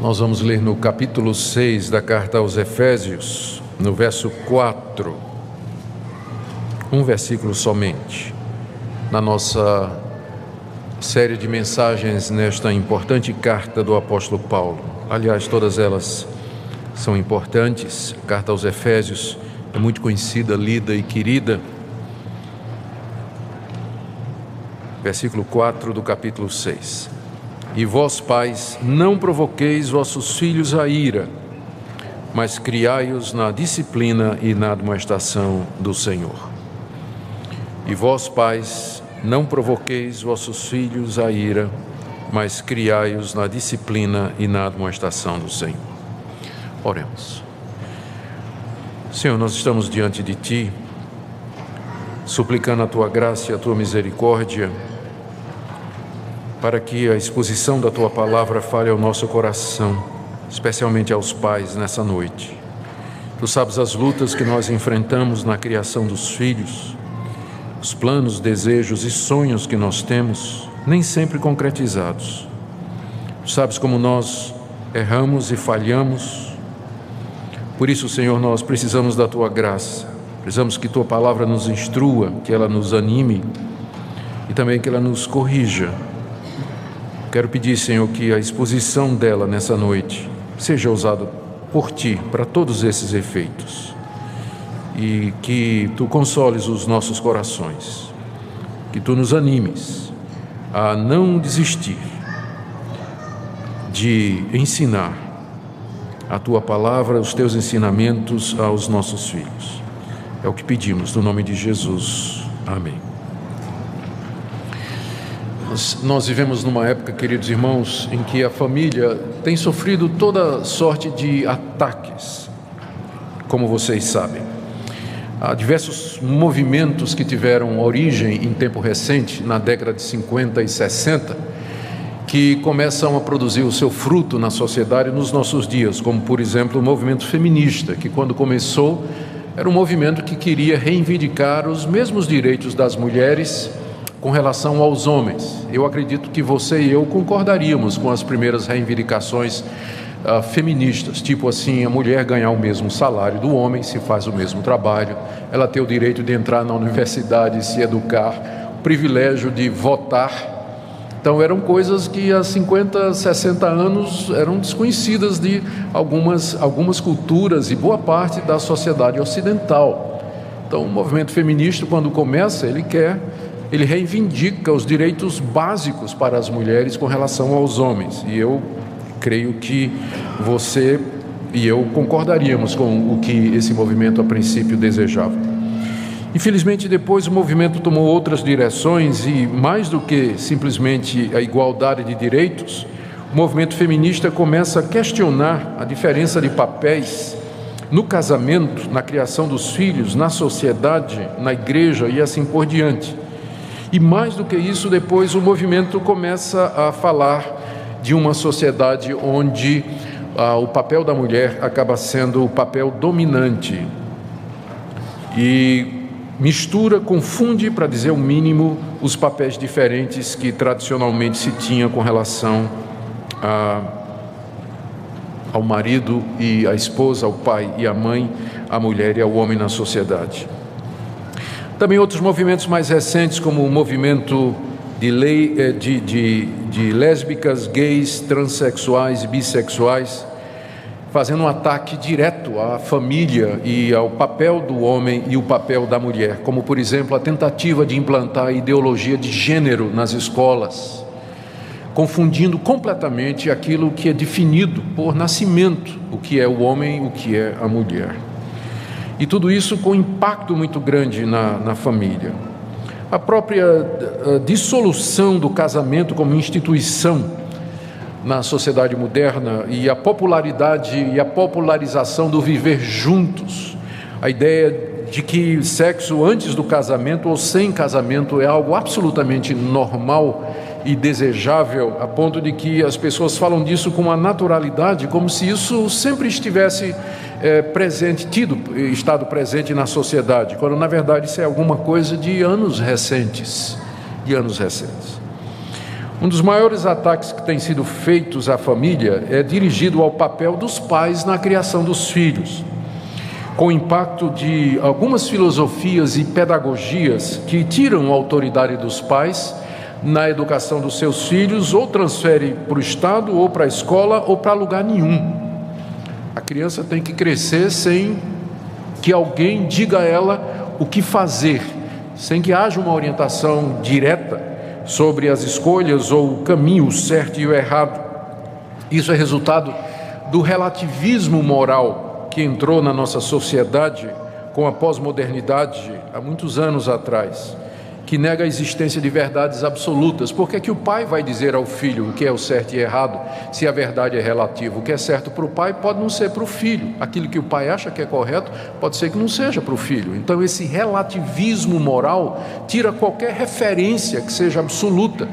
Nós vamos ler no capítulo 6 da carta aos Efésios, no verso 4, um versículo somente, na nossa série de mensagens nesta importante carta do apóstolo Paulo. Aliás, todas elas são importantes. A carta aos Efésios é muito conhecida, lida e querida. Versículo 4 do capítulo 6. E vós, pais, não provoqueis vossos filhos a ira, mas criai-os na disciplina e na admoestação do Senhor. E vós, pais, não provoqueis vossos filhos a ira, mas criai-os na disciplina e na admoestação do Senhor. Oremos. Senhor, nós estamos diante de Ti, suplicando a Tua graça e a Tua misericórdia, para que a exposição da Tua palavra fale ao nosso coração, especialmente aos pais nessa noite. Tu sabes as lutas que nós enfrentamos na criação dos filhos, os planos, desejos e sonhos que nós temos, nem sempre concretizados. Tu sabes como nós erramos e falhamos. Por isso, Senhor, nós precisamos da Tua graça, precisamos que Tua palavra nos instrua, que ela nos anime e também que ela nos corrija. Quero pedir, Senhor, que a exposição dela nessa noite seja usada por Ti para todos esses efeitos e que Tu consoles os nossos corações, que Tu nos animes a não desistir de ensinar a Tua palavra, os Teus ensinamentos aos nossos filhos. É o que pedimos, no nome de Jesus. Amém. Nós vivemos numa época, queridos irmãos, em que a família tem sofrido toda sorte de ataques, como vocês sabem. Há diversos movimentos que tiveram origem em tempo recente, na década de 50 e 60, que começam a produzir o seu fruto na sociedade nos nossos dias, como, por exemplo, o movimento feminista, que quando começou era um movimento que queria reivindicar os mesmos direitos das mulheres com relação aos homens. Eu acredito que você e eu concordaríamos com as primeiras reivindicações feministas, tipo assim, a mulher ganhar o mesmo salário do homem, se faz o mesmo trabalho, ela ter o direito de entrar na universidade e se educar, o privilégio de votar. Então eram coisas que há 50, 60 anos eram desconhecidas de algumas culturas e boa parte da sociedade ocidental. Então o movimento feminista, quando começa, ele reivindica os direitos básicos para as mulheres com relação aos homens. E eu creio que você e eu concordaríamos com o que esse movimento a princípio desejava. Infelizmente, depois o movimento tomou outras direções e, mais do que simplesmente a igualdade de direitos, o movimento feminista começa a questionar a diferença de papéis no casamento, na criação dos filhos, na sociedade, na igreja e assim por diante. E mais do que isso, depois o movimento começa a falar de uma sociedade onde o papel da mulher acaba sendo o papel dominante. E mistura, confunde, para dizer o mínimo, os papéis diferentes que tradicionalmente se tinha com relação ao marido e à esposa, ao pai e à mãe, à mulher e ao homem na sociedade. Também outros movimentos mais recentes, como o movimento de lésbicas, gays, transexuais e bissexuais, fazendo um ataque direto à família e ao papel do homem e o papel da mulher, como, por exemplo, a tentativa de implantar a ideologia de gênero nas escolas, confundindo completamente aquilo que é definido por nascimento, o que é o homem e o que é a mulher. E tudo isso com impacto muito grande na família. A própria dissolução do casamento como instituição na sociedade moderna e a popularidade e a popularização do viver juntos, a ideia de que sexo antes do casamento ou sem casamento é algo absolutamente normal e desejável, a ponto de que as pessoas falam disso com uma naturalidade, como se isso sempre estivesse estado presente na sociedade, quando na verdade isso é alguma coisa de anos recentes. Um dos maiores ataques que têm sido feitos à família é dirigido ao papel dos pais na criação dos filhos, com o impacto de algumas filosofias e pedagogias que tiram a autoridade dos pais na educação dos seus filhos, ou transfere para o Estado, ou para a escola, ou para lugar nenhum. A criança tem que crescer sem que alguém diga a ela o que fazer, sem que haja uma orientação direta sobre as escolhas ou o caminho certo e o errado. Isso é resultado do relativismo moral que entrou na nossa sociedade com a pós-modernidade há muitos anos atrás, que nega a existência de verdades absolutas. Por que é que o pai vai dizer ao filho o que é o certo e errado, se a verdade é relativa? O que é certo para o pai pode não ser para o filho. Aquilo que o pai acha que é correto pode ser que não seja para o filho. Então esse relativismo moral tira qualquer referência que seja absoluta.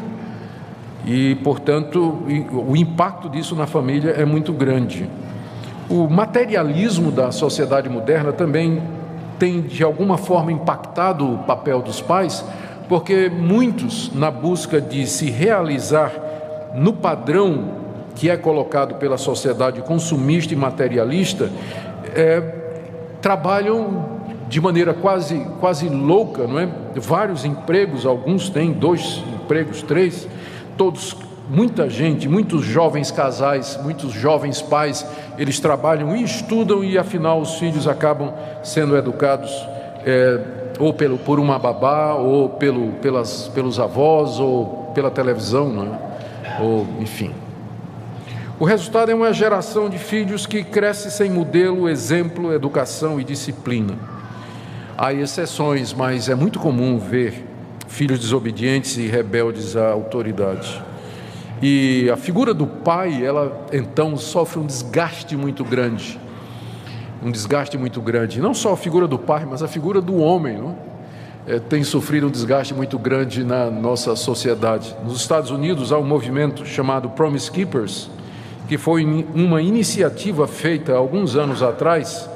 E, portanto, o impacto disso na família é muito grande. O materialismo da sociedade moderna também tem, de alguma forma, impactado o papel dos pais, porque muitos, na busca de se realizar no padrão que é colocado pela sociedade consumista e materialista, trabalham de maneira quase louca, não é? Vários empregos, alguns têm 2 empregos, 3, todos, muita gente, muitos jovens casais, muitos jovens pais, eles trabalham e estudam, e afinal os filhos acabam sendo educados ou por uma babá, ou pelos avós, ou pela televisão, não é? Ou, enfim. O resultado é uma geração de filhos que cresce sem modelo, exemplo, educação e disciplina. Há exceções, mas é muito comum ver filhos desobedientes e rebeldes à autoridade. E a figura do pai, ela então sofre um desgaste muito grande. Não só a figura do pai, mas a figura do homem, não? Tem sofrido um desgaste muito grande na nossa sociedade. Nos Estados Unidos há um movimento chamado Promise Keepers, que foi uma iniciativa feita há alguns anos atrás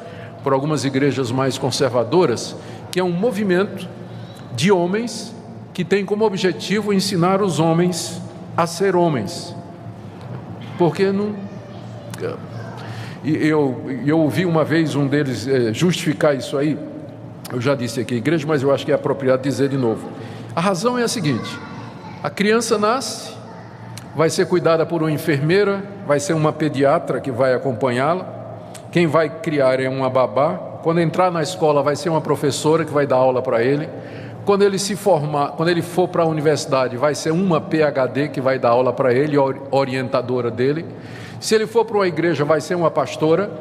por algumas igrejas mais conservadoras, que é um movimento de homens que tem como objetivo ensinar os homens a ser homens. Porque não... Eu ouvi uma vez um deles justificar isso aí. Eu já disse aqui, igreja, mas eu acho que é apropriado dizer de novo. A razão é a seguinte: a criança nasce, vai ser cuidada por uma enfermeira, vai ser uma pediatra que vai acompanhá-la, quem vai criar é uma babá, quando entrar na escola vai ser uma professora que vai dar aula para ele, quando ele se formar, quando ele for para a universidade, vai ser uma PhD que vai dar aula para ele, orientadora dele. Se ele for para uma igreja, vai ser uma pastora,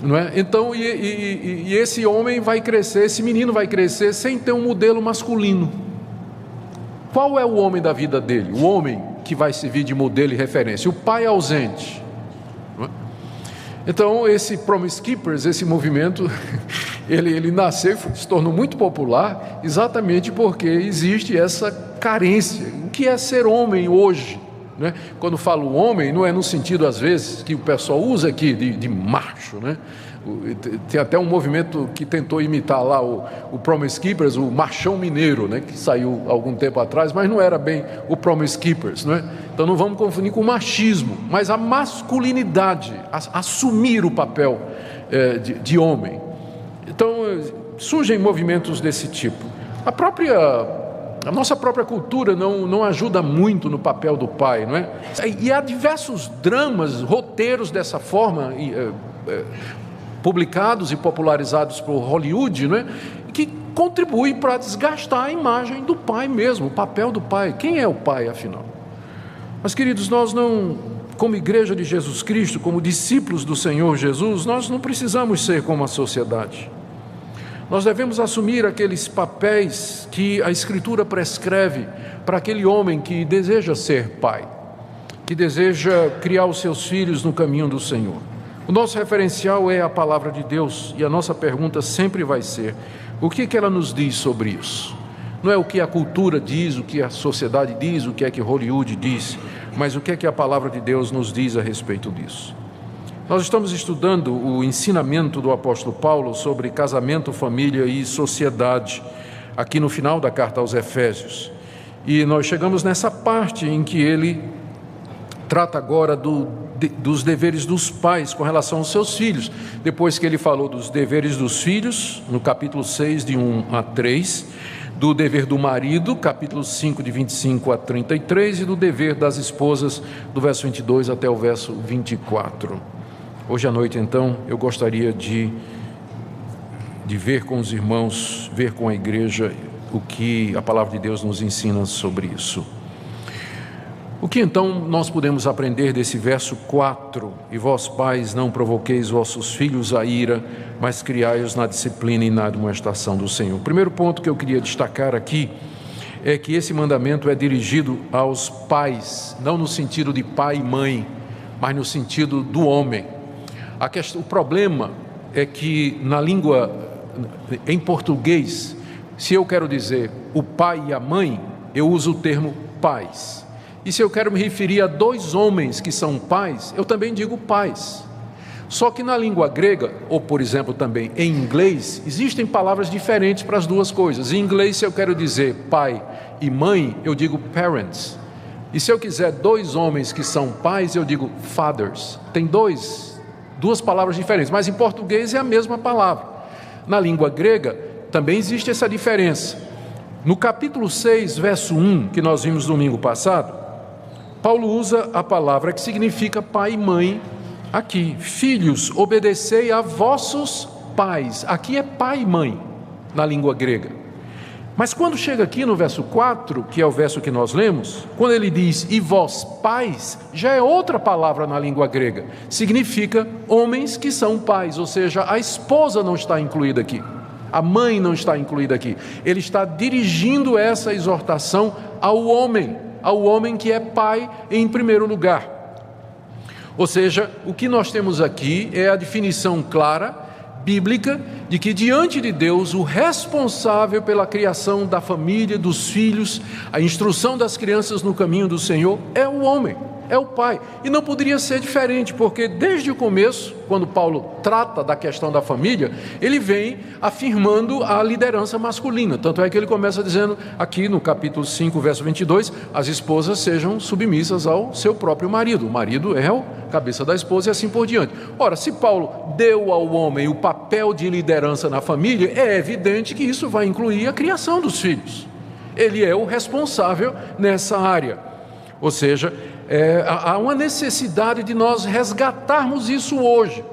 não é? Então, e esse homem vai crescer, esse menino vai crescer sem ter um modelo masculino. Qual é o homem da vida dele? O homem que vai servir de modelo e referência. O pai ausente. Não é? Então, esse Promise Keepers, esse movimento, ele nasceu e se tornou muito popular exatamente porque existe essa carência. O que é ser homem hoje? Né? Quando falo homem, não é no sentido, às vezes, que o pessoal usa aqui de macho, né? Tem até um movimento que tentou imitar lá o Promise Keepers, o machão mineiro, né? Que saiu algum tempo atrás, mas não era bem o Promise Keepers, né? Então não vamos confundir com o machismo, mas a masculinidade, assumir o papel de homem. Então surgem movimentos desse tipo. A nossa própria cultura não ajuda muito no papel do pai, não é? E há diversos dramas, roteiros dessa forma, publicados e popularizados por Hollywood, não é? Que contribuem para desgastar a imagem do pai mesmo, o papel do pai. Quem é o pai, afinal? Mas, queridos, nós não, como igreja de Jesus Cristo, como discípulos do Senhor Jesus, nós não precisamos ser como a sociedade. Nós devemos assumir aqueles papéis que a Escritura prescreve para aquele homem que deseja ser pai, que deseja criar os seus filhos no caminho do Senhor. O nosso referencial é a palavra de Deus, e a nossa pergunta sempre vai ser: o que ela nos diz sobre isso? Não é o que a cultura diz, o que a sociedade diz, o que é que Hollywood diz, mas o que é que a palavra de Deus nos diz a respeito disso. Nós estamos estudando o ensinamento do apóstolo Paulo sobre casamento, família e sociedade, aqui no final da carta aos Efésios. E nós chegamos nessa parte em que ele trata agora dos deveres dos pais com relação aos seus filhos. Depois que ele falou dos deveres dos filhos, no capítulo 6, de 1 a 3, do dever do marido, capítulo 5, de 25 a 33, e do dever das esposas, do verso 22 até o verso 24. Hoje à noite, então, eu gostaria de ver com os irmãos, ver com a igreja, o que a palavra de Deus nos ensina sobre isso. O que então nós podemos aprender desse verso 4? E vós, pais, não provoqueis vossos filhos a ira, mas criai-os na disciplina e na admoestação do Senhor. O primeiro ponto que eu queria destacar aqui é que esse mandamento é dirigido aos pais, não no sentido de pai e mãe, mas no sentido do homem. O problema é que na língua, em português, se eu quero dizer o pai e a mãe, eu uso o termo pais. E se eu quero me referir a dois homens que são pais, eu também digo pais. Só que na língua grega, ou por exemplo também em inglês, existem palavras diferentes para as duas coisas. Em inglês, se eu quero dizer pai e mãe, eu digo parents. E se eu quiser dois homens que são pais, eu digo fathers. Tem duas palavras diferentes, mas em português é a mesma palavra. Na língua grega também existe essa diferença. No capítulo 6, verso 1, que nós vimos domingo passado, Paulo usa a palavra que significa pai e mãe aqui. Filhos, obedecei a vossos pais. Aqui é pai e mãe, na língua grega. Mas quando chega aqui no verso 4, que é o verso que nós lemos, quando ele diz, e vós pais, já é outra palavra na língua grega. Significa homens que são pais, ou seja, a esposa não está incluída aqui. A mãe não está incluída aqui. Ele está dirigindo essa exortação ao homem que é pai em primeiro lugar. Ou seja, o que nós temos aqui é a definição clara, bíblica, de que diante de Deus o responsável pela criação da família, dos filhos, a instrução das crianças no caminho do Senhor é o homem, é o pai. E não poderia ser diferente, porque desde o começo, quando Paulo trata da questão da família, ele vem afirmando a liderança masculina. Tanto é que ele começa dizendo aqui no capítulo 5, verso 22, as esposas sejam submissas ao seu próprio marido. O marido é o cabeça da esposa e assim por diante. Ora, se Paulo deu ao homem o papel de liderança na família, é evidente que isso vai incluir a criação dos filhos. Ele é o responsável nessa área. Ou seja, há uma necessidade de nós resgatarmos isso hoje.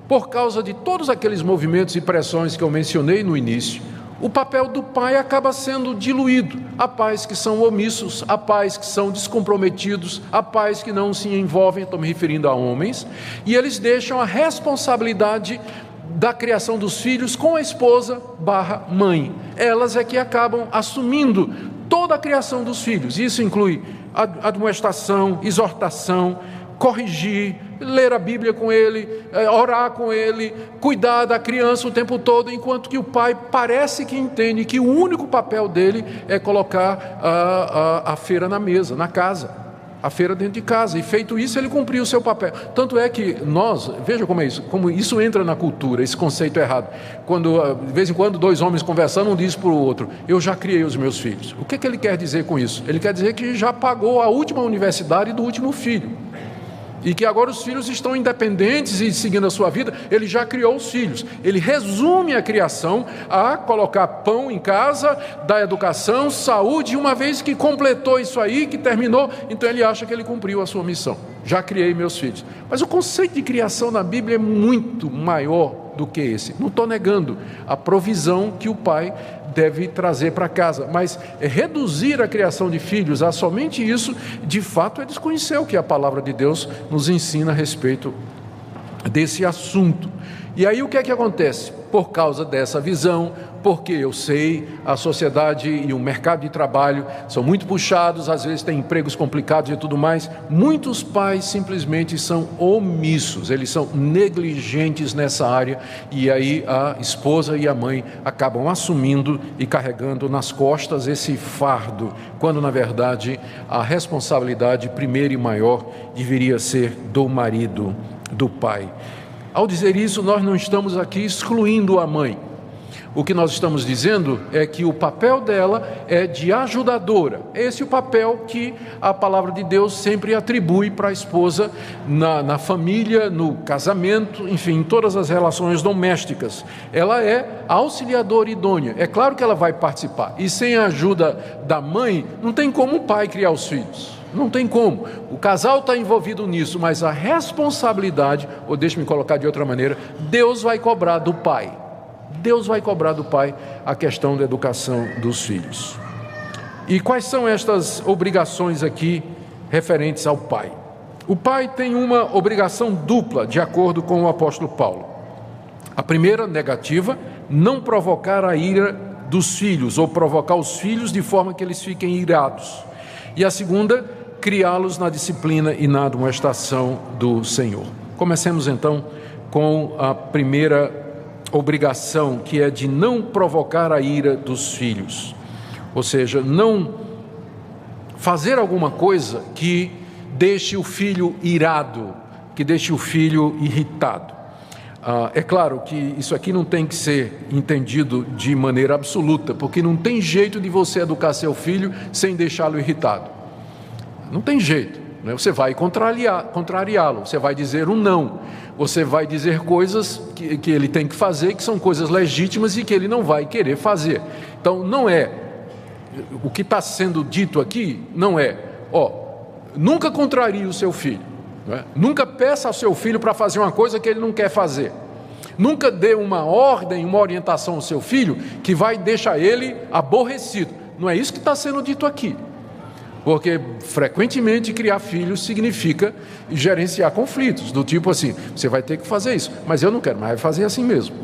Por causa de todos aqueles movimentos e pressões que eu mencionei no início, o papel do pai acaba sendo diluído. Há pais que são omissos, há pais que são descomprometidos, há pais que não se envolvem, estou me referindo a homens, e eles deixam a responsabilidade da criação dos filhos com a esposa / mãe. Elas é que acabam assumindo toda a criação dos filhos. Isso inclui admoestação, exortação, corrigir, ler a Bíblia com ele, orar com ele, cuidar da criança o tempo todo, enquanto que o pai parece que entende que o único papel dele é colocar a feira na mesa, na casa, a feira dentro de casa, e feito isso ele cumpriu o seu papel. Tanto é que nós, veja como isso entra na cultura, esse conceito errado, quando de vez em quando dois homens conversando, um diz para o outro, eu já criei os meus filhos. O que ele quer dizer com isso? Ele quer dizer que já pagou a última universidade do último filho, e que agora os filhos estão independentes e seguindo a sua vida. Ele já criou os filhos. Ele resume a criação a colocar pão em casa, dar educação, saúde, e uma vez que completou isso aí, que terminou, então ele acha que ele cumpriu a sua missão. Já criei meus filhos. Mas o conceito de criação na Bíblia é muito maior do que esse. Não estou negando a provisão que o pai deve trazer para casa, mas reduzir a criação de filhos a somente isso, de fato é desconhecer o que a palavra de Deus nos ensina a respeito desse assunto. E aí o que é que acontece? Por causa dessa visão, porque eu sei, a sociedade e o mercado de trabalho são muito puxados, às vezes tem empregos complicados e tudo mais, muitos pais simplesmente são omissos, eles são negligentes nessa área, e aí a esposa e a mãe acabam assumindo e carregando nas costas esse fardo, quando na verdade a responsabilidade primeira e maior deveria ser do marido, do pai. Ao dizer isso, nós não estamos aqui excluindo a mãe. O que nós estamos dizendo é que o papel dela é de ajudadora. Esse é o papel que a palavra de Deus sempre atribui para a esposa na família, no casamento, enfim, em todas as relações domésticas. Ela é auxiliadora idônea. É claro que ela vai participar. E sem a ajuda da mãe, não tem como o pai criar os filhos. Não tem como. O casal está envolvido nisso, mas a responsabilidade, ou deixe-me colocar de outra maneira, Deus vai cobrar do pai. Deus vai cobrar do pai a questão da educação dos filhos. E quais são estas obrigações aqui referentes ao pai? O pai tem uma obrigação dupla, de acordo com o apóstolo Paulo. A primeira, negativa, não provocar a ira dos filhos, ou provocar os filhos de forma que eles fiquem irados. E a segunda, criá-los na disciplina e na admoestação do Senhor. Comecemos então com a primeira obrigação, que é de não provocar a ira dos filhos, ou seja, não fazer alguma coisa que deixe o filho irado, que deixe o filho irritado. É claro que isso aqui não tem que ser entendido de maneira absoluta, porque não tem jeito de você educar seu filho sem deixá-lo irritado. Não tem jeito, né? Você vai contrariá-lo, você vai dizer um não, você vai dizer coisas que ele tem que fazer, que são coisas legítimas e que ele não vai querer fazer. Então, não é, o que está sendo dito aqui, não é, nunca contrarie o seu filho, né? Nunca peça ao seu filho para fazer uma coisa que ele não quer fazer. Nunca dê uma ordem, uma orientação ao seu filho que vai deixar ele aborrecido. Não é isso que está sendo dito aqui. Porque frequentemente criar filhos significa gerenciar conflitos, do tipo assim, você vai ter que fazer isso, mas eu não quero, mas vai fazer assim mesmo.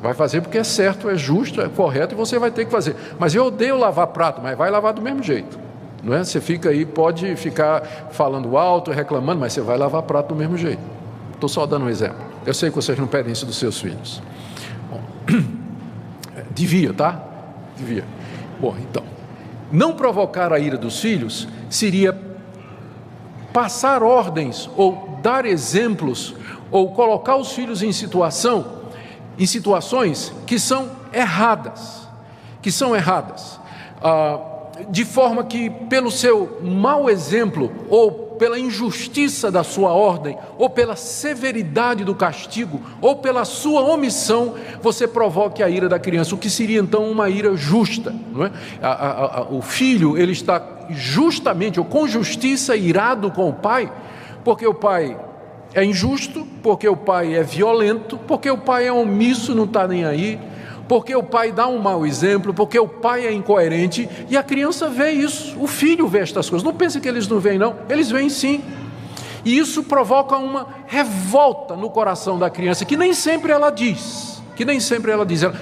Vai fazer porque é certo, é justo, é correto e você vai ter que fazer. Mas eu odeio lavar prato, mas vai lavar do mesmo jeito. Não é? Você fica aí, pode ficar falando alto, reclamando, mas você vai lavar prato do mesmo jeito. Estou só dando um exemplo. Eu sei que vocês não pedem isso dos seus filhos. Bom, devia, tá? Devia. Bom, então, não provocar a ira dos filhos seria passar ordens ou dar exemplos ou colocar os filhos em situações que são erradas, de forma que pelo seu mau exemplo ou pela injustiça da sua ordem ou pela severidade do castigo ou pela sua omissão você provoque a ira da criança, o que seria então uma ira justa, não é? O filho, ele está justamente ou com justiça irado com o pai, porque o pai é injusto, porque o pai é violento, porque o pai é omisso, não está nem aí, porque o pai dá um mau exemplo, porque o pai é incoerente, e a criança vê isso, o filho vê estas coisas. Não pense que eles não veem, não, eles veem sim. E isso provoca uma revolta no coração da criança, que nem sempre ela diz,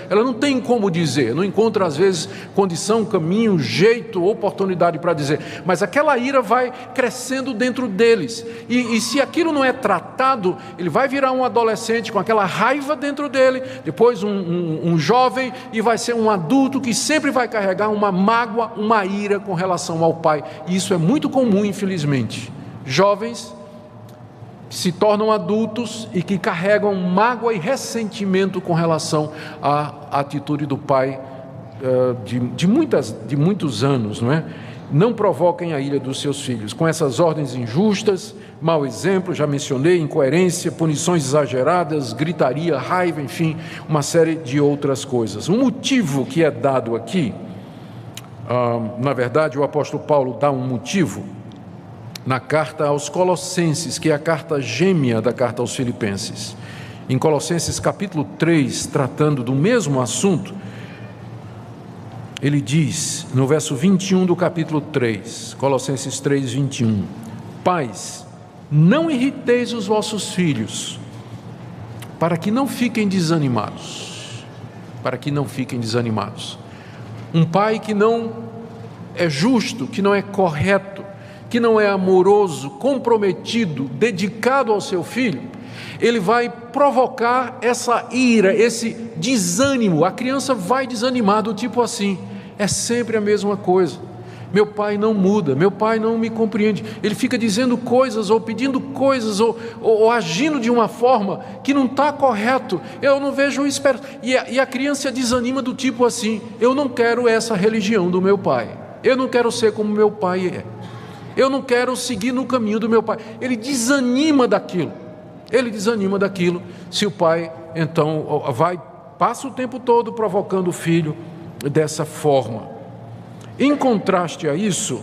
ela não tem como dizer, não encontra às vezes condição, caminho, jeito, oportunidade para dizer, mas aquela ira vai crescendo dentro deles, e se aquilo não é tratado, ele vai virar um adolescente com aquela raiva dentro dele, depois um jovem, e vai ser um adulto que sempre vai carregar uma mágoa, uma ira com relação ao pai, e isso é muito comum, infelizmente. Jovens que se tornam adultos e que carregam mágoa e ressentimento com relação à atitude do pai de muitos anos, não é? Não provoquem a ira dos seus filhos com essas ordens injustas, mau exemplo, já mencionei, incoerência, punições exageradas, gritaria, raiva, enfim, uma série de outras coisas. Um motivo que é dado aqui, na verdade o apóstolo Paulo dá um motivo na carta aos Colossenses, que é a carta gêmea da carta aos Filipenses. Em Colossenses capítulo 3, tratando do mesmo assunto, ele diz, no verso 21 do capítulo 3, Colossenses 3, 21, Pais, não irriteis os vossos filhos, para que não fiquem desanimados. Um pai que não é justo, que não é correto, que não é amoroso, comprometido, dedicado ao seu filho, ele vai provocar essa ira, esse desânimo. A criança vai desanimar do tipo assim, é sempre a mesma coisa, Meu pai não muda, meu pai não me compreende. Ele fica dizendo coisas ou pedindo coisas ou agindo de uma forma que não está correto. Eu não vejo esperança. E a criança desanima do tipo assim: eu não quero essa religião do meu pai. Eu não quero ser como meu pai é. Eu não quero seguir no caminho do meu pai. Ele desanima daquilo. Se o pai, então, passa o tempo todo provocando o filho dessa forma. Em contraste a isso,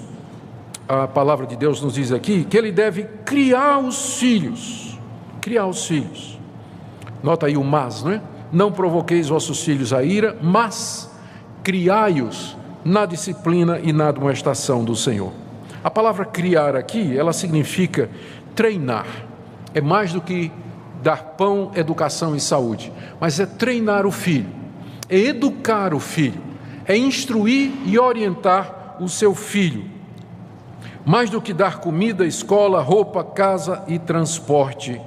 a palavra de Deus nos diz aqui que ele deve criar os filhos. Nota aí o mas, não é? Não provoqueis vossos filhos a ira, mas criai-os na disciplina e na admoestação do Senhor. A palavra criar aqui, ela significa treinar. É mais do que dar pão, educação e saúde, mas é treinar o filho, é educar o filho, é instruir e orientar o seu filho. Mais do que dar comida, escola, roupa, casa e transporte.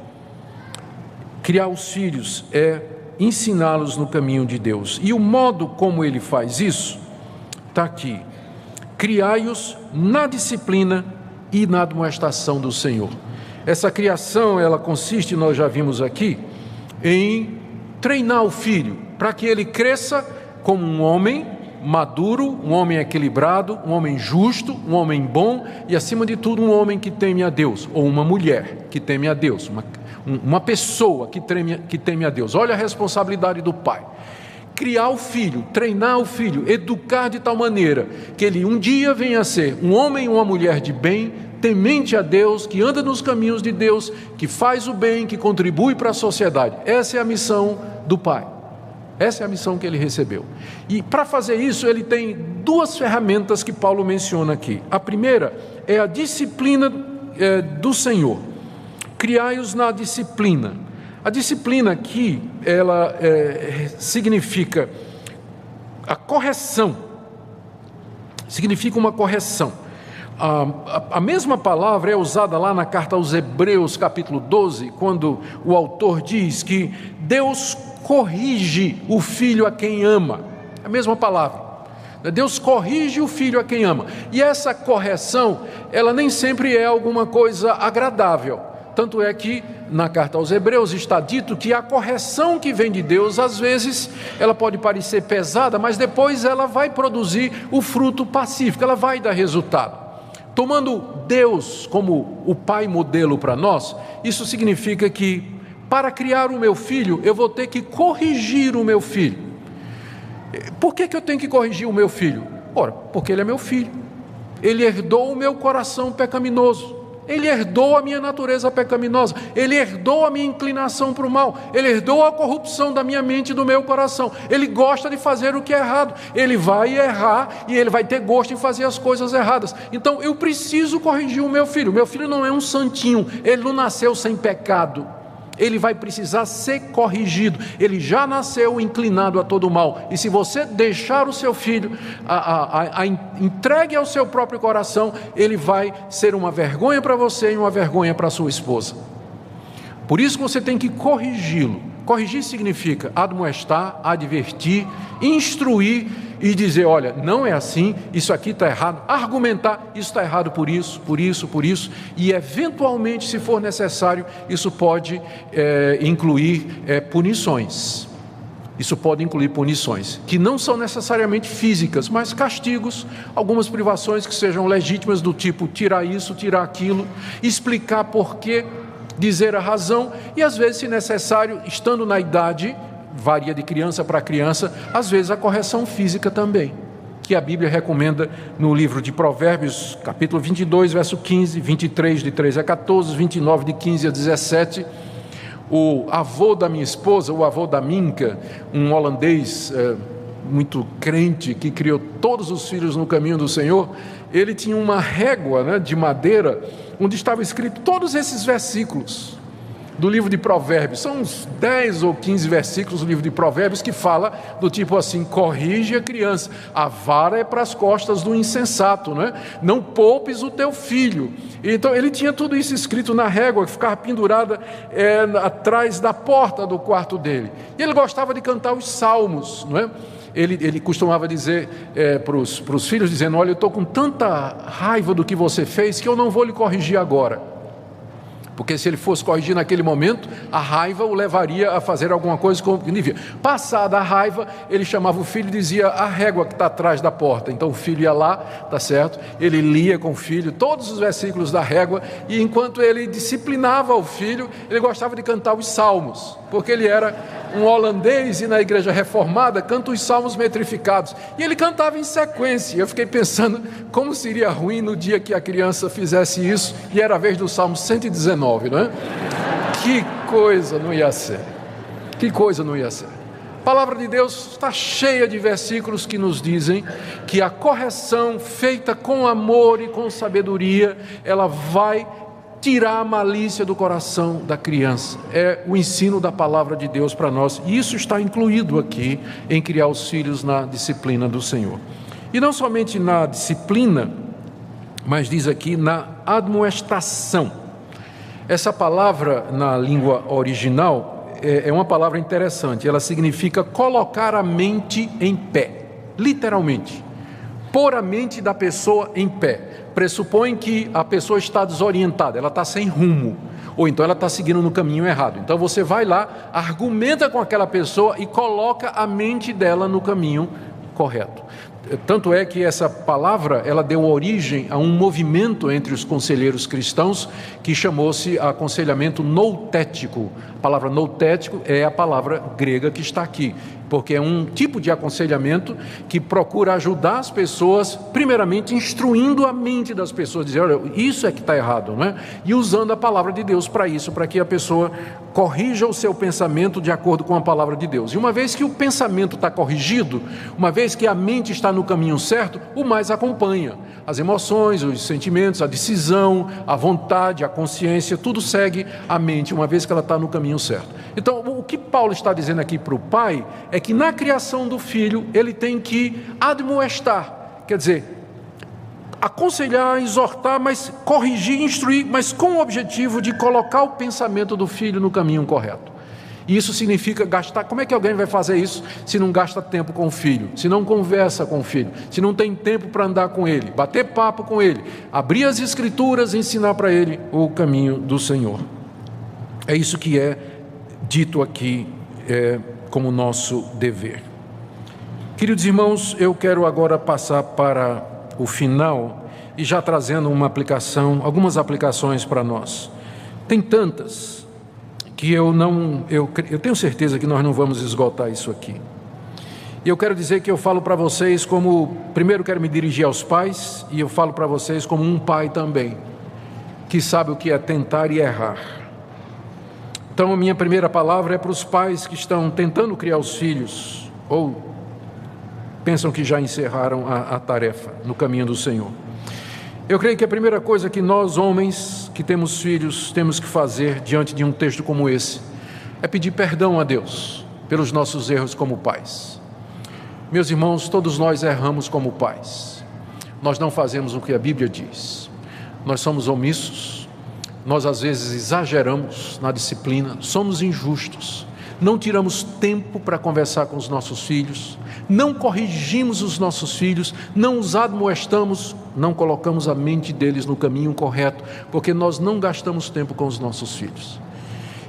Criar os filhos é ensiná-los no caminho de Deus. E o modo como ele faz isso está aqui: criai-os na disciplina e na admoestação do Senhor. Essa criação, ela consiste, nós já vimos aqui, em treinar o filho para que ele cresça como um homem maduro, um homem equilibrado, um homem justo, um homem bom e, acima de tudo, um homem que teme a Deus, ou uma mulher que teme a Deus, uma pessoa que teme a Deus. Olha a responsabilidade do pai: criar o filho, treinar o filho, educar de tal maneira que ele um dia venha a ser um homem e uma mulher de bem, temente a Deus, que anda nos caminhos de Deus, que faz o bem, que contribui para a sociedade. Essa é a missão do pai. Essa é a missão que ele recebeu. E para fazer isso, ele tem duas ferramentas que Paulo menciona aqui. A primeira é a disciplina do Senhor. Criai-os na disciplina. A disciplina aqui, ela significa a correção. Significa uma correção. A mesma palavra é usada lá na carta aos Hebreus, capítulo 12, quando o autor diz que Deus corrige o filho a quem ama. A mesma palavra. Deus corrige o filho a quem ama. E essa correção, ela nem sempre é alguma coisa agradável. Tanto é que na carta aos Hebreus está dito que a correção que vem de Deus, às vezes, ela pode parecer pesada, mas depois ela vai produzir o fruto pacífico, ela vai dar resultado. Tomando Deus como o pai modelo para nós, isso significa que para criar o meu filho, eu vou ter que corrigir o meu filho. Por que eu tenho que corrigir o meu filho? Ora, porque ele é meu filho. Ele herdou o meu coração pecaminoso. Ele herdou a minha natureza pecaminosa. Ele herdou a minha inclinação para o mal. Ele herdou a corrupção da minha mente e do meu coração. Ele gosta de fazer o que é errado. Ele vai errar e ele vai ter gosto em fazer as coisas erradas. Então eu preciso corrigir o meu filho. Meu filho não é um santinho. Ele não nasceu sem pecado. Ele vai precisar ser corrigido. Ele já nasceu inclinado a todo mal. E se você deixar o seu filho entregue ao seu próprio coração, ele vai ser uma vergonha para você e uma vergonha para a sua esposa. Por isso que você tem que corrigi-lo. Corrigir significa admoestar, advertir, instruir e dizer: olha, não é assim, isso aqui está errado. Argumentar: isso está errado por isso, por isso, por isso. E eventualmente, se for necessário, isso pode incluir punições. Isso pode incluir punições, que não são necessariamente físicas, mas castigos, algumas privações que sejam legítimas, do tipo tirar isso, tirar aquilo, explicar por quê, dizer a razão, e às vezes, se necessário, estando na idade, varia de criança para criança, às vezes a correção física também, que a Bíblia recomenda no livro de Provérbios, capítulo 22, verso 15, 23, de 13 a 14, 29, de 15 a 17, o avô da minha esposa, o avô da Minka, um holandês muito crente, que criou todos os filhos no caminho do Senhor, ele tinha uma régua de madeira, onde estava escrito todos esses versículos do livro de Provérbios. São uns 10 ou 15 versículos do livro de Provérbios que fala do tipo assim: corrige a criança, a vara é para as costas do insensato, não poupes o teu filho. Então ele tinha tudo isso escrito na régua, que ficava pendurada atrás da porta do quarto dele. E ele gostava de cantar os salmos, ele costumava dizer para os filhos, dizendo: olha, eu estou com tanta raiva do que você fez que eu não vou lhe corrigir agora. Porque se ele fosse corrigir naquele momento, a raiva o levaria a fazer alguma coisa como que devia. Passada a raiva, ele chamava o filho e dizia: a régua que está atrás da porta. Então o filho ia lá, tá certo? Ele lia com o filho todos os versículos da régua, e enquanto ele disciplinava o filho, ele gostava de cantar os salmos, porque ele era um holandês e na igreja reformada canta os salmos metrificados, e ele cantava em sequência. Eu fiquei pensando como seria ruim no dia que a criança fizesse isso e era a vez do salmo 119, não é? Que coisa não ia ser, que coisa não ia ser. A palavra de Deus está cheia de versículos que nos dizem que a correção feita com amor e com sabedoria, ela vai tirar a malícia do coração da criança. É o ensino da palavra de Deus para nós, e isso está incluído aqui em criar os filhos na disciplina do Senhor. E não somente na disciplina, mas diz aqui na admoestação. Essa palavra na língua original é uma palavra interessante. Ela significa colocar a mente em pé, literalmente, pôr a mente da pessoa em pé. Pressupõe que a pessoa está desorientada, ela está sem rumo, ou então ela está seguindo no caminho errado. Então você vai lá, argumenta com aquela pessoa e coloca a mente dela no caminho correto. Tanto é que essa palavra, ela deu origem a um movimento entre os conselheiros cristãos que chamou-se aconselhamento noutético. A palavra noutético é a palavra grega que está aqui, porque é um tipo de aconselhamento que procura ajudar as pessoas, primeiramente instruindo a mente das pessoas, dizer: olha, isso é que está errado, não é? E usando a palavra de Deus para isso, para que a pessoa corrija o seu pensamento de acordo com a palavra de Deus. E uma vez que o pensamento está corrigido, uma vez que a mente está no caminho certo, o mais acompanha. As emoções, os sentimentos, a decisão, a vontade, a consciência, tudo segue a mente, uma vez que ela está no caminho certo. Então, o que Paulo está dizendo aqui para o pai é que na criação do filho, ele tem que admoestar, quer dizer, aconselhar, exortar, mas corrigir, instruir, mas com o objetivo de colocar o pensamento do filho no caminho correto. E isso significa gastar. Como é que alguém vai fazer isso se não gasta tempo com o filho, se não conversa com o filho, se não tem tempo para andar com ele, bater papo com ele, abrir as escrituras e ensinar para ele o caminho do Senhor? É isso que é dito aqui como nosso dever. Queridos irmãos, eu quero agora passar para o final e já trazendo algumas aplicações para nós. Tem tantas que eu tenho certeza que nós não vamos esgotar isso aqui. E eu quero dizer que eu falo para vocês primeiro quero me dirigir aos pais, e eu falo para vocês como um pai também, que sabe o que é tentar e errar. Então a minha primeira palavra é para os pais que estão tentando criar os filhos, ou pensam que já encerraram a tarefa no caminho do Senhor. Eu creio que a primeira coisa que nós, homens que temos filhos, temos que fazer diante de um texto como esse, é pedir perdão a Deus pelos nossos erros como pais. Meus irmãos, todos nós erramos como pais. Nós não fazemos o que a Bíblia diz. Nós somos omissos, nós às vezes exageramos na disciplina, somos injustos, não tiramos tempo para conversar com os nossos filhos, não corrigimos os nossos filhos, não os admoestamos, não colocamos a mente deles no caminho correto, porque nós não gastamos tempo com os nossos filhos.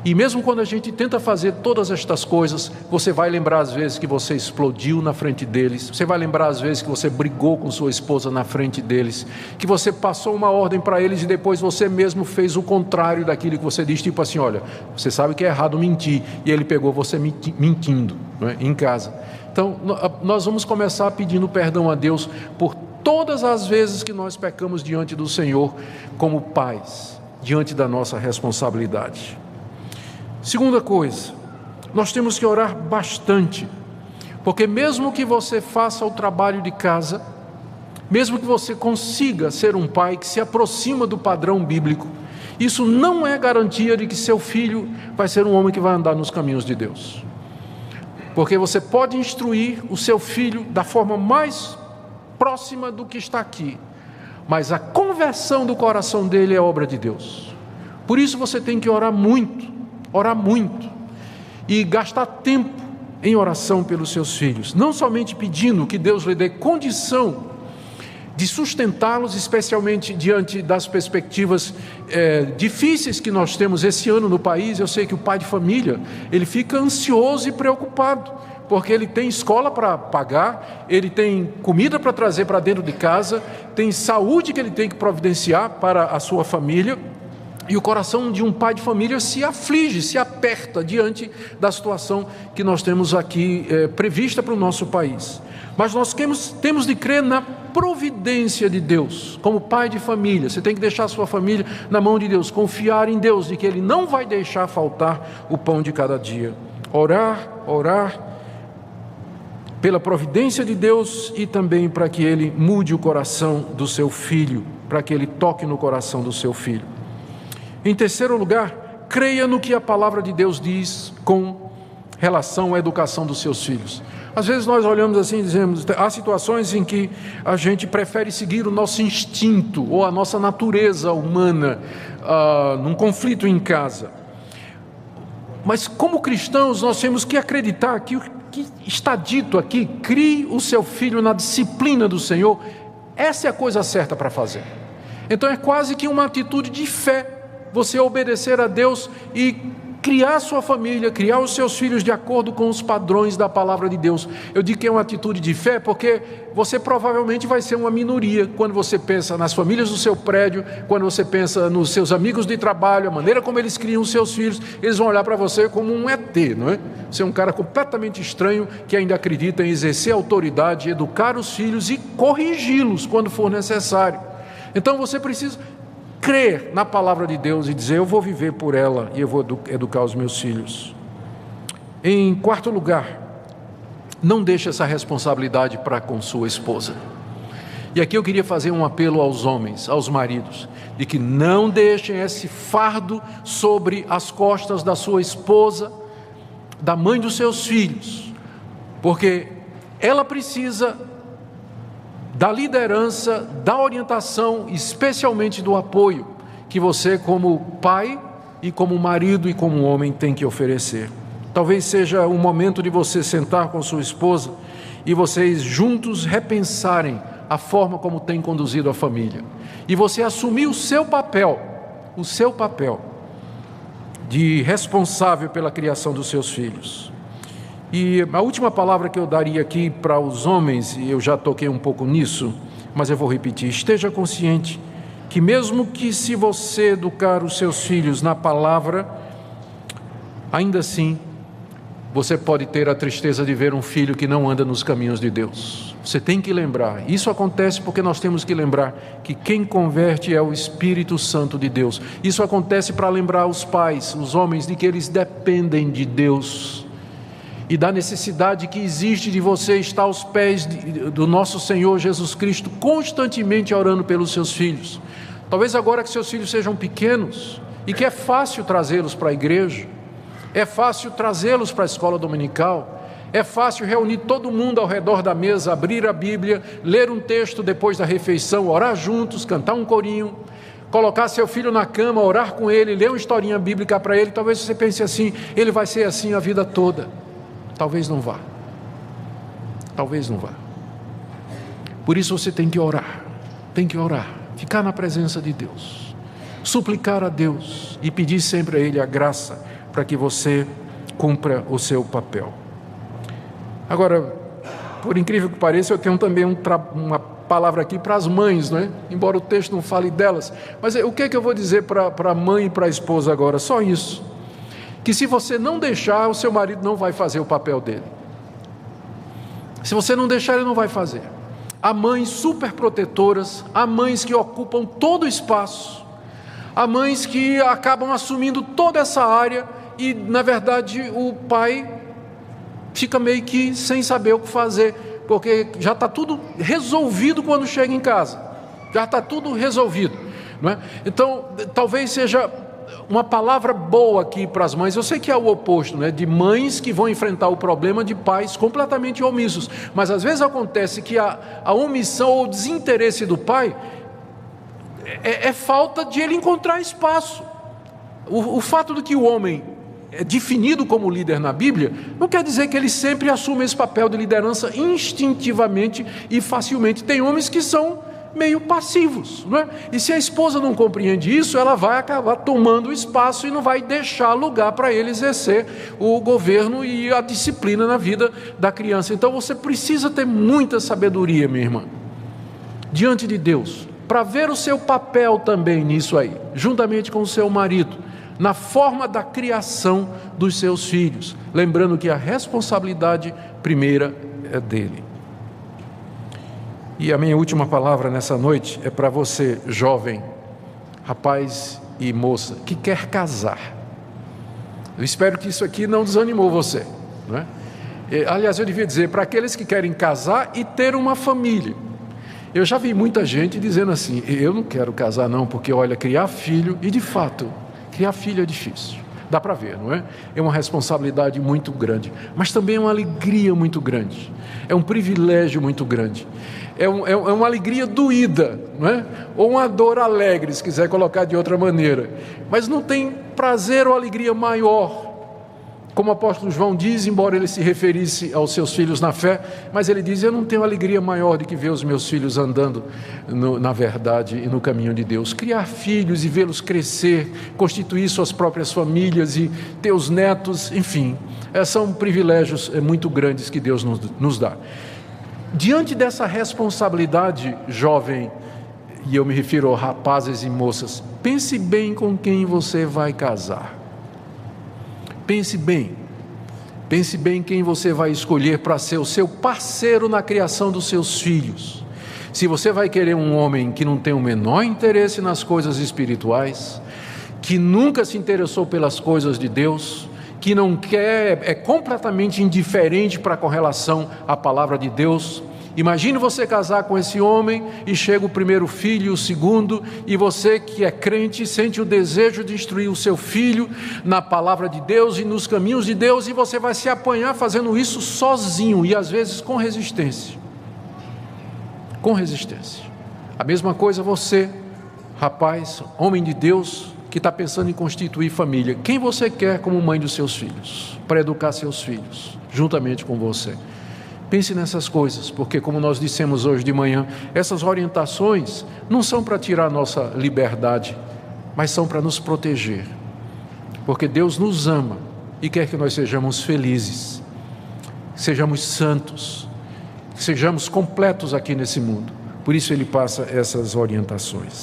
E mesmo quando a gente tenta fazer todas estas coisas, você vai lembrar às vezes que você explodiu na frente deles, você vai lembrar às vezes que você brigou com sua esposa na frente deles, que você passou uma ordem para eles e depois você mesmo fez o contrário daquilo que você disse, tipo assim: olha, você sabe que é errado mentir, e ele pegou você mentindo, não é? Em casa. Então nós vamos começar pedindo perdão a Deus por todas as vezes que nós pecamos diante do Senhor como pais, diante da nossa responsabilidade. Segunda coisa, nós temos que orar bastante, porque mesmo que você faça o trabalho de casa, mesmo que você consiga ser um pai que se aproxima do padrão bíblico, isso não é garantia de que seu filho vai ser um homem que vai andar nos caminhos de Deus. Porque você pode instruir o seu filho da forma mais próxima do que está aqui, mas a conversão do coração dele é obra de Deus. Por isso você tem que orar muito, e gastar tempo em oração pelos seus filhos, não somente pedindo que Deus lhe dê condição de sustentá-los, especialmente diante das perspectivas difíceis que nós temos esse ano no país. Eu sei que o pai de família, ele fica ansioso e preocupado, porque ele tem escola para pagar, ele tem comida para trazer para dentro de casa, tem saúde que ele tem que providenciar para a sua família, e o coração de um pai de família se aflige, se aperta diante da situação que nós temos aqui prevista para o nosso país. Mas nós temos de crer na providência de Deus. Como pai de família, você tem que deixar a sua família na mão de Deus, confiar em Deus, de que Ele não vai deixar faltar o pão de cada dia. Orar pela providência de Deus e também para que Ele mude o coração do seu filho, para que Ele toque no coração do seu filho. Em terceiro lugar, creia no que a palavra de Deus diz com relação à educação dos seus filhos. Às vezes nós olhamos assim e dizemos, há situações em que a gente prefere seguir o nosso instinto ou a nossa natureza humana num conflito em casa. Mas como cristãos nós temos que acreditar que o que está dito aqui, crie o seu filho na disciplina do Senhor, essa é a coisa certa para fazer. Então é quase que uma atitude de fé, você obedecer a Deus e criar sua família, criar os seus filhos de acordo com os padrões da palavra de Deus. Eu digo que é uma atitude de fé porque você provavelmente vai ser uma minoria quando você pensa nas famílias do seu prédio, quando você pensa nos seus amigos de trabalho, a maneira como eles criam os seus filhos, eles vão olhar para você como um ET, não é? Você é um cara completamente estranho que ainda acredita em exercer autoridade, educar os filhos e corrigi-los quando for necessário. Então você precisa crer na palavra de Deus e dizer, eu vou viver por ela e eu vou educar os meus filhos. Em quarto lugar, não deixe essa responsabilidade para com sua esposa. E aqui eu queria fazer um apelo aos homens, aos maridos, de que não deixem esse fardo sobre as costas da sua esposa, da mãe dos seus filhos, porque ela precisa da liderança, da orientação, especialmente do apoio que você como pai e como marido e como homem tem que oferecer. Talvez seja o momento de você sentar com sua esposa e vocês juntos repensarem a forma como tem conduzido a família. E você assumir o seu papel de responsável pela criação dos seus filhos. E a última palavra que eu daria aqui para os homens, e eu já toquei um pouco nisso, mas eu vou repetir, esteja consciente que mesmo que se você educar os seus filhos na palavra, ainda assim, você pode ter a tristeza de ver um filho que não anda nos caminhos de Deus. Você tem que lembrar, isso acontece porque nós temos que lembrar que quem converte é o Espírito Santo de Deus. Isso acontece para lembrar os pais, os homens, de que eles dependem de Deus e da necessidade que existe de você estar aos pés do nosso Senhor Jesus Cristo, constantemente orando pelos seus filhos. Talvez agora que seus filhos sejam pequenos e que é fácil trazê-los para a igreja, é fácil trazê-los para a escola dominical, é fácil reunir todo mundo ao redor da mesa, abrir a Bíblia, ler um texto depois da refeição, orar juntos, cantar um corinho, colocar seu filho na cama, orar com ele, ler uma historinha bíblica para ele. Talvez você pense assim, ele vai ser assim a vida toda. Talvez não vá. Talvez não vá. Por isso você tem que orar, ficar na presença de Deus, suplicar a Deus e pedir sempre a Ele a graça para que você cumpra o seu papel. Agora, por incrível que pareça, eu tenho também uma palavra aqui para as mães, não é? Embora o texto não fale delas, mas o que é que eu vou dizer para a mãe e para a esposa agora? Só isso, que se você não deixar, o seu marido não vai fazer o papel dele. Se você não deixar, ele não vai fazer. Há mães super protetoras, há mães que ocupam todo o espaço, há mães que acabam assumindo toda essa área e, na verdade, o pai fica meio que sem saber o que fazer, porque já está tudo resolvido quando chega em casa, já está tudo resolvido, não é? Então, talvez seja uma palavra boa aqui para as mães. Eu sei que é o oposto, né? De mães que vão enfrentar o problema de pais completamente omissos, mas às vezes acontece que a omissão ou desinteresse do pai é falta de ele encontrar espaço. O fato de que o homem é definido como líder na Bíblia, não quer dizer que ele sempre assume esse papel de liderança instintivamente e facilmente. Tem homens que são meio passivos, não é? E se a esposa não compreende isso, ela vai acabar tomando o espaço e não vai deixar lugar para ele exercer o governo e a disciplina na vida da criança. Então você precisa ter muita sabedoria, minha irmã, diante de Deus, para ver o seu papel também nisso aí, juntamente com o seu marido, na forma da criação dos seus filhos, lembrando que a responsabilidade primeira é dele. E a minha última palavra nessa noite é para você, jovem, rapaz e moça, que quer casar. Eu espero que isso aqui não desanimou você, não é? Aliás, eu devia dizer, para aqueles que querem casar e ter uma família. Eu já vi muita gente dizendo assim, eu não quero casar não, porque olha, criar filho, e de fato, criar filho é difícil. Dá para ver, não é? É uma responsabilidade muito grande, mas também é uma alegria muito grande, é um privilégio muito grande, é uma alegria doída, não é? Ou uma dor alegre, se quiser colocar de outra maneira, mas não tem prazer ou alegria maior, como o apóstolo João diz, embora ele se referisse aos seus filhos na fé, mas ele diz, eu não tenho alegria maior do que ver os meus filhos andando na verdade e no caminho de Deus. Criar filhos e vê-los crescer, constituir suas próprias famílias e ter os netos, enfim, são privilégios muito grandes que Deus nos dá. Diante dessa responsabilidade, jovem, e eu me refiro a rapazes e moças, pense bem com quem você vai casar. Pense bem quem você vai escolher para ser o seu parceiro na criação dos seus filhos. Se você vai querer um homem que não tem o menor interesse nas coisas espirituais, que nunca se interessou pelas coisas de Deus, que não quer, é completamente indiferente com relação à palavra de Deus, imagine você casar com esse homem e chega o primeiro filho e o segundo, e você que é crente sente o desejo de instruir o seu filho na palavra de Deus e nos caminhos de Deus, e você vai se apanhar fazendo isso sozinho e às vezes com resistência. Com resistência. A mesma coisa você, rapaz, homem de Deus, que está pensando em constituir família. Quem você quer como mãe dos seus filhos, para educar seus filhos, juntamente com você? Pense nessas coisas, porque como nós dissemos hoje de manhã, essas orientações não são para tirar nossa liberdade, mas são para nos proteger, porque Deus nos ama e quer que nós sejamos felizes, sejamos santos, sejamos completos aqui nesse mundo. Por isso Ele passa essas orientações.